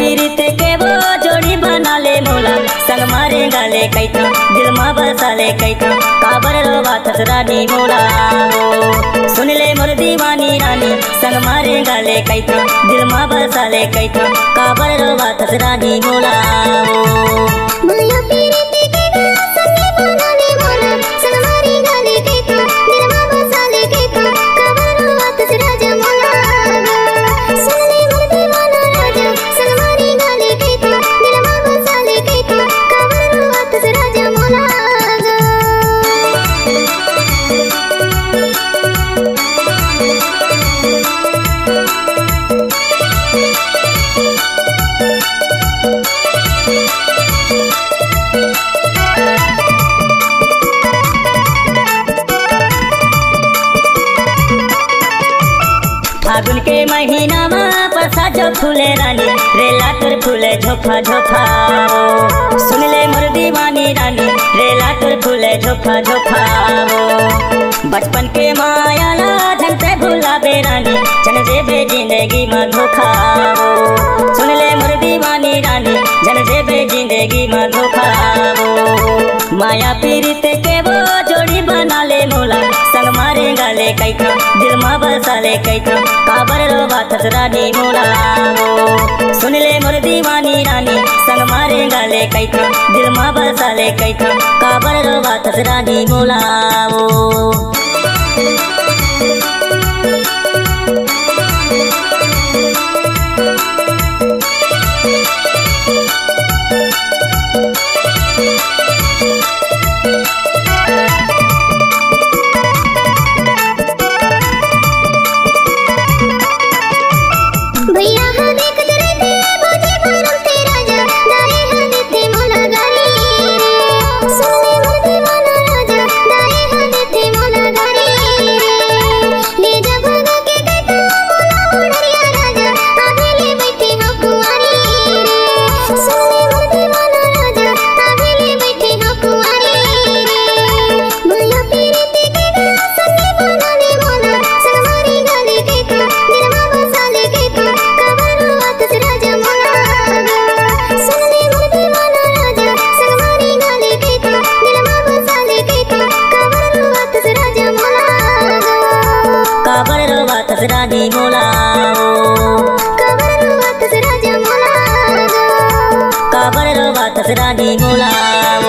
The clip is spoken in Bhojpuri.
पीरित के वो जोड़ी बना ले मोला, संग मारे गाले कैठा दिल मा बसा ले कैठा, काबर रोवा थस रानी मोला। सुन ले मोर दीवानी रानी, संग मारे गाले कैठा दिल मा बसा ले कैठा, काबर रोवा थस रानी मोला। फागुन के महीना में परसा जो फूले रानी, रेला तोर फूले झोफा झोफा। सुन ले मोर दीवानी रानी, रेला तोर फूले झोफा झोफा। बचपन के माया ला झन से भूला बे रानी, जन जेबे जिंदगी में धोखा। सुन ले मोर दीवानी रानी, जन जेबे जिंदगी में धोखा। माया पीरित के वो जोड़ी बना ले मोला, संग मारे गाले कैठा दिल मा बसा ले कैठा, काबर रोवा थस रानी मोला। सुन ले मोर दीवानी रानी, संग मारे गाले कैठा दिल मा बसा ले कैठा, काबर रोवा थस रानी मोला। रानी मोला, काबर रोवा थस रानी मोला।